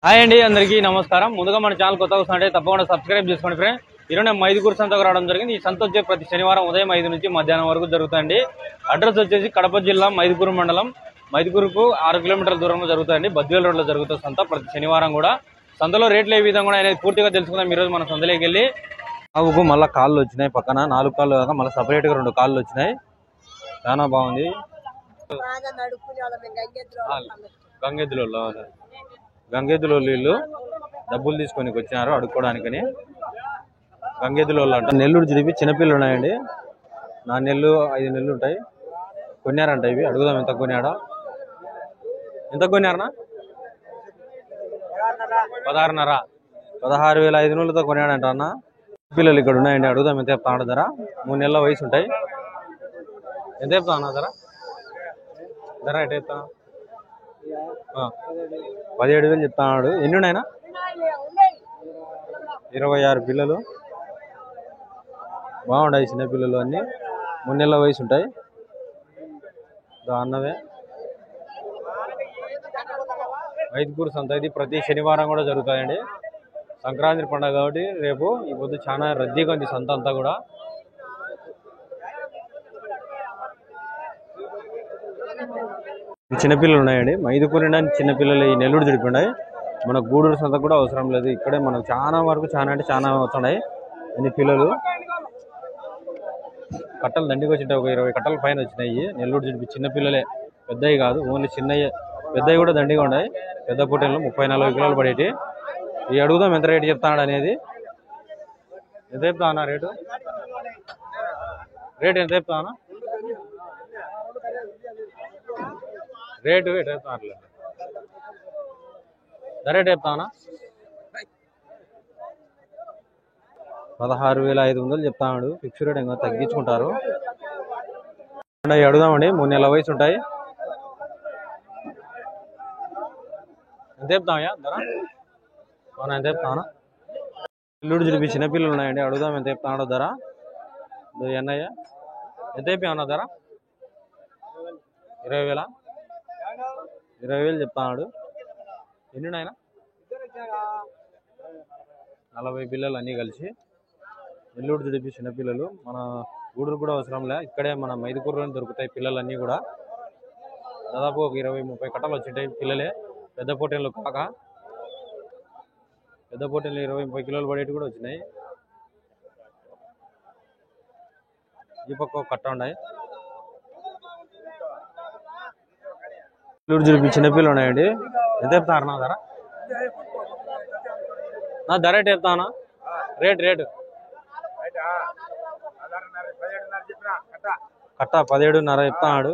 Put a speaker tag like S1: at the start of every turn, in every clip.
S1: Hi అండి, అందరికీ నమస్కారం. ముందుగా మన ఛానల్ కొత్తగా వస్తుంటే తప్పకుండా సబ్స్క్రైబ్ చేసుకోండి ఫ్రెండ్. ఈరోజు నేను మైదుకూరు సంతకు రావడం జరిగింది. ఈ సంత వచ్చే ప్రతి శనివారం ఉదయం 5 నుంచి మధ్యాహ్నం వరకు జరుగుతాయండి. అడ్రస్ వచ్చేసి కడప జిల్లా మైదుకూరు మండలం. మైదుకూరుకు 6 కిలోమీటర్ల దూరంలో జరుగుతాయండి. బద్వేల్ రోడ్లో జరుగుతుంది సంత ప్రతి శనివారం కూడా. సంతలో రేట్లు ఏ విధంగా అనేది పూర్తిగా తెలుసుకుందాం ఈరోజు మన సంతలోకి వెళ్ళి. ఆవుకు మళ్ళీ కాళ్ళు వచ్చినాయి, పక్కన 4 కాళ్ళు కాక మళ్ళీ సపరేట్గా 2 కాళ్ళు వచ్చినాయి. చాలా బాగుంది. గంగెద్దులో వీళ్ళు డబ్బులు తీసుకొని వచ్చినారు అడుక్కోవడానికని. గంగెద్దులో అంట. నెల్లూరు జిడిపి చిన్నపిల్లలు ఉన్నాయండి. 4 నెలలు 5 నెలలు ఉంటాయి. కొన్నారంట ఇవి. అడుగుదాం ఎంత కొన్నాడా. ఎంత కొన్నారనా? 16,500. 16,500తో కొన్నాడంట అన్న. పిల్లలు ఇక్కడ ఉన్నాయండి. అడుగుదాం ఎంత చెప్తా ధర. 3 నెలల వయసు ఉంటాయి. ఎంత చెప్తా అన్న ధర? ధర ఎట్ చెప్తా? 17,000 చెప్తాడు. ఎన్ని ఉన్నాయన? 26 పిల్లలు. బాగుంటాయి చిన్నపిల్లలు అన్ని. 3 నెలల వయసు ఉంటాయి. అన్నవే. మైదుకూరు సంత ఇది ప్రతి శనివారం కూడా జరుగుతాయండి. సంక్రాంతి పండుగ కాబట్టి రేపు ఈ పొద్దు చాలా రద్దీగా ఉంది సంత అంతా కూడా. చిన్నపిల్లలు ఉన్నాయండి. మైదుకూరు చిన్నపిల్లలు ఈ నెల్లూరు జిడిపి ఉన్నాయి. మన గూడూరు సంత కూడా అవసరం లేదు. ఇక్కడే మనకు చాలా వరకు చాలా అంటే చాలా వస్తున్నాయి అన్ని పిల్లలు. కట్టలు దండికి వచ్చింటాయి. ఒక 20 కట్టల పైన వచ్చినాయి. నెల్లూరు జిడిపి చిన్నపిల్లలే, పెద్దవి కాదు, ఓన్లీ చిన్నవి. పెద్దవి కూడా దండిగా ఉన్నాయి. పెద్ద పొట్టేళ్ళు 30-40 కిలోలు పడేటి. ఈ అడుగుదాం ఎంత రేటు చెప్తాడు అనేది. ఎంత చెప్తా అన్న రేటు? రేటు ఎంత చెప్తా అన్న? రేటు ఎటు చెప్తాను? ధర ఎటు చెప్తానా? 16,500 చెప్తాడు. ఫిక్స్ రేట్ ఇంకా తగ్గించుకుంటారు. అడుగుదామండి. 3 నెలల వయసు ఉంటాయి. ఎంత చెప్తామయ్యా ధర? అవునా, ఎంత చెప్తానా? నెల్లూరు జిడిపి చిన్నపిల్లలు ఉన్నాయండి. అడుగుదాం ఎంత చెప్తాడో ధర. ఎన్నయ్య ఎంత చెప్పామన్నా ధర? 20,000. 20,000 చెప్తాడు. ఎన్ని ఉన్నాయన? 40 పిల్లలు అన్నీ కలిసి. నెల్లూరు జిడిపి చిన్నపిల్లలు. మన గూడూరు కూడా అవసరం లే, ఇక్కడే మన మైదుకూరులోనే దొరుకుతాయి పిల్లలన్నీ కూడా. దాదాపు ఒక 20-30 కట్టలు వచ్చింటాయి పిల్లలే. పెద్ద పోటీలు కాక. పెద్ద పోటీలు 20-30 కిలోలు పడేటి కూడా వచ్చినాయి. ఈ పక్క ఒక కట్ట ఉన్నాయి. నెల్లూరు జిడిపి చిన్నపిల్లలు ఉన్నాయండి. ఎంత చెప్తారు నా ధర? నా ధర ఎటు చెప్తానా? రేటు కట్ట 17,500 చెప్తాడు.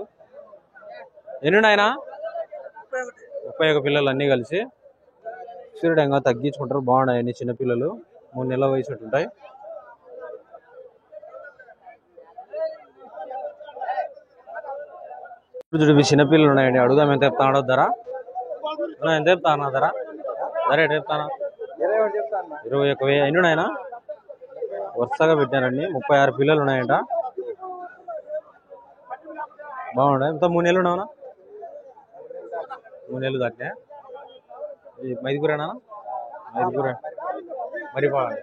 S1: ఎన్ని ఉన్నాయన? 31 పిల్లలు అన్నీ కలిసి. సూర్యుడంగా తగ్గించుకుంటారు. బాగున్నాయి అన్ని చిన్నపిల్లలు. 3 నెలల వయసు ఉంటాయి. చిన్నపిల్లలు ఉన్నాయండి. అడుగుదాం ఎంత చెప్తాడో ధర. ఎంత చెప్తాను ధర? ధర ఎటు చెప్తానా? 21,000. ఎన్ని ఉన్నాయన? వరుసగా పెట్టారండి. 36 పిల్లలు ఉన్నాయంట. బాగున్నాయి. ఇంత 3 నెలలు ఉన్నావునా? 3 నెలలు దాటినా. మైదుకూరేనా? మైదుకూరే. మరిపాడు,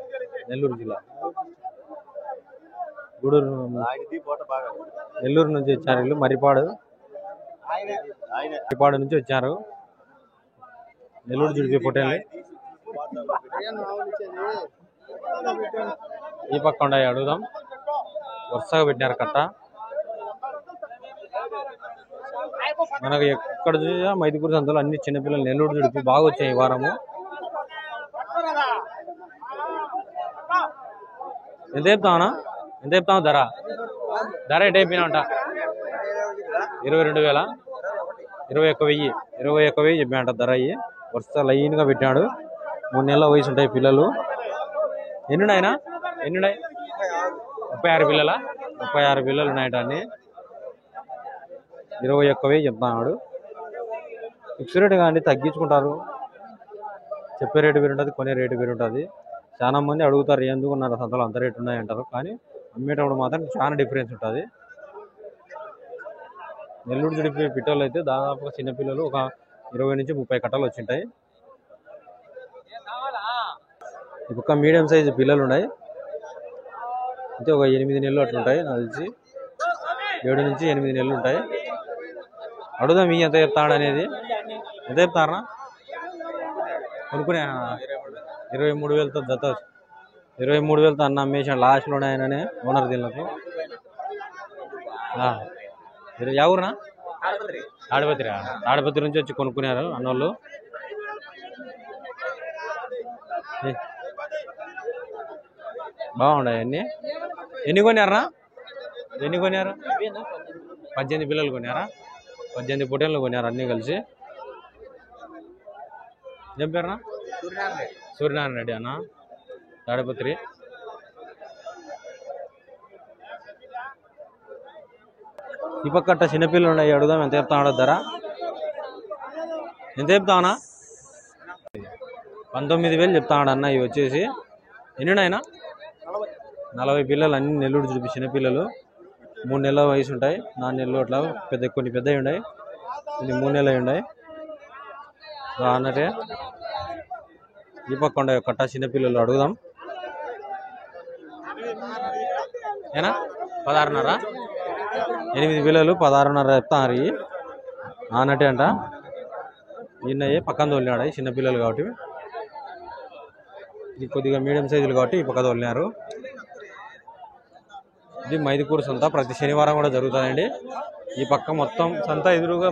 S1: నెల్లూరు జిల్లా. గూడూరు, నెల్లూరు నుంచి వచ్చారు వీళ్ళు. మరిపాడు నుంచి వచ్చారు. నెల్లూరు జిడిపి పొట్టేళ్ళు ఈ పక్క ఉన్నాయి. అడుగుదాం. వరుసగా పెట్టినారు కట్ట. మనకు ఎక్కడ చూసా మైదుకూరు సంతలో అన్ని చిన్నపిల్లలు నెల్లూరు జిడిపి బాగా వచ్చాయి ఈ వారము. ఎంత చెప్తామన్నా? ఎంత చెప్తాము ధర? ధర ఎటు అయిపోయినామంట? 22,000. 21,000. 21,000 చెప్పాడంట ధర. అయ్యి వరుస లైన్గా పెట్టాడు. 3 నెలల వయసు ఉంటాయి పిల్లలు. ఎన్ని ఉన్నాయన? ఎన్ని ఉన్నాయి? 36 పిల్లల. 36 పిల్లలు ఉన్నాయట అన్ని. 21,000 చెప్తాడు. ఫిక్స్ రేట్ కానీ తగ్గించుకుంటారు. చెప్పే రేటు వేరు ఉంటుంది, కొనే రేటు వేరు ఉంటుంది. చాలా మంది అడుగుతారు ఎందుకున్నారు సంతలో అంత రేటు ఉన్నాయంటారు. కానీ అమ్మేటప్పుడు మాత్రం చాలా డిఫరెన్స్ ఉంటుంది. నెల్లూరు జిడిపి పిట్టలు అయితే దాదాపుగా చిన్నపిల్లలు ఒక 20 నుంచి 30 కట్టలు వచ్చింటాయి.
S2: ఈ పక్క మీడియం సైజు పిల్లలు ఉన్నాయి, అంటే ఒక 8 నెలలు అట్లుంటాయి నాకు తెలిసి, 7 నుంచి 8 నెలలు ఉంటాయి. అడుగుదాం మీ ఎంత చెప్తాడు అనేది. ఎంత చెప్తారా కొనుక్కునే? 23,000తో జత, 23,000తో అన్న అమ్మేసాడు. లాస్ట్లో ఉన్నాయననే ఓనర్ దీనికి. ఎవరునా? తాడిపత్రి. తాడిపత్రి నుంచి వచ్చి కొనుక్కున్నారు అన్నోళ్ళు. బాగున్నాయి అన్నీ. ఎన్ని కొన్నారా? 18 పిల్లలు కొన్నారా? 18 పొట్టేళ్ళు కొన్నారు అన్నీ కలిసి. ఏం పేరునా? సూర్యనారాయణ రెడ్డి అన్న, తాడిపత్రి. ఈ పక్కట చిన్నపిల్లలు ఉన్నాయి, అడుగుదాం ఎంత చెప్తాను. ధర ఎంత చెప్తావునా? 19,000 చెప్తాడు అన్న. ఇవి వచ్చేసి ఎన్ని ఉన్నాయినా? 40 పిల్లలు, అన్ని నెల్లూరు చూపి చిన్నపిల్లలు. 3 నెలల వయసు ఉంటాయి, 4 నెలలు అట్లా. కొన్ని పెద్దవి ఉన్నాయి, కొన్ని 3 నెలలు ఉన్నాయి అన్నట్టే. ఈ పక్క ఉండే కట్ట చిన్నపిల్లలు అడుగుదాం. ఏనా 16.5? 8 పిల్లలు 16.5 చెప్తారు అన్నట్టే అంట. ఈయనయ్యే పక్కన తోలినాడు, చిన్నపిల్లలు కాబట్టి. ఇది కొద్దిగా మీడియం సైజులు కాబట్టి ఈ పక్క తోలినారు. ఇది మైదుకూరు సంత, ప్రతి శనివారం కూడా జరుగుతుందండి. ఈ పక్క మొత్తం సంత ఎదురుగా,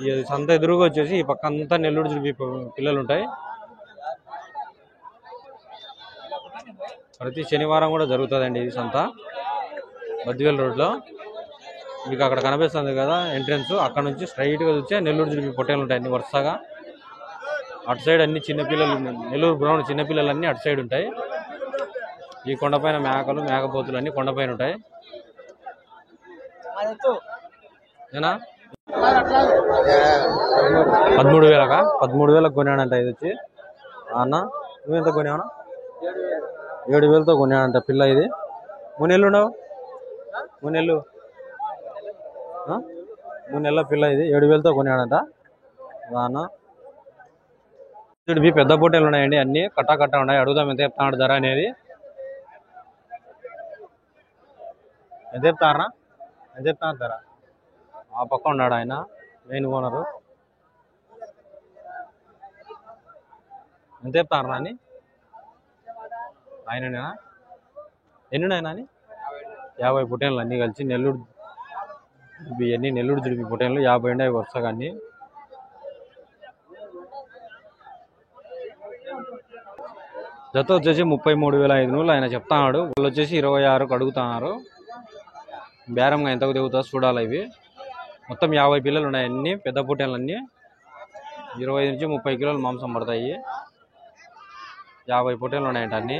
S2: ఈ సంత ఎదురుగా వచ్చేసి ఈ పక్క అంతా నెల్లూరు చూపి పిల్లలు ఉంటాయి. ప్రతి శనివారం కూడా జరుగుతుందండి ఈ సంత, బద్దివేల్ రోడ్లో. మీకు అక్కడ కనిపిస్తుంది కదా ఎంట్రన్స్, అక్కడ నుంచి స్ట్రైట్గా వచ్చే నెల్లూరు చూపి పొట్టేలు ఉంటాయి అన్ని వరుసగా. అటు సైడ్ అన్ని చిన్నపిల్లలు, నెల్లూరు బ్రౌన్ చిన్నపిల్లలు అన్నీ అటు సైడ్ ఉంటాయి. ఈ కొండపైన మేకలు, మేకపోతులు అన్ని కొండపైన ఉంటాయి. ఏనా 13,000కా? 13,000 కొన్నాడంట. ఇది వచ్చి అన్న నువ్వెంత కొన్నావునా? 7,000తో కొన్నాడంట పిల్ల. ఇది 3 నెలలు ఉండవు, 3 నెలలు, 3 నెలల పిల్ల. ఇది 7,000తో కొన్నాడంట అన్న. ఇవి పెద్ద పొట్టేలు ఉన్నాయండి, అన్ని కట్ట ఉన్నాయి. అడుగుదాం ఎంత చెప్తాడు ధర అనేది. ఎంత చెప్తారా? ఎంత చెప్తాను ధర? ఆ పక్క ఉన్నాడు ఆయన, మెయిన్ ఓనరు. ఎంత చెప్తారు నాని? ఆయననేనా? ఎన్ని ఉన్నాయి నాని? 50 పొట్టేళ్ళు అన్నీ కలిసి. నెల్లూరు ఇవన్నీ నెల్లూరు జుడిపి పొట్టేళ్ళు 50 ఉన్నాయి వరుసగా అన్ని. జత వచ్చేసి 33,500 ఆయన చెప్తాడు. వాళ్ళు వచ్చేసి 26కు అడుగుతున్నారు. బేరంగా ఎంతకు దిగుతా చూడాలి. ఇవి మొత్తం 50 పిల్లలు ఉన్నాయి, అన్ని పెద్ద పొట్టేళ్ళు అన్నీ. 25 నుంచి 30 కిలోలు మాంసం పడతాయి. 50 పొట్టేళ్ళు ఉన్నాయంట అన్నీ.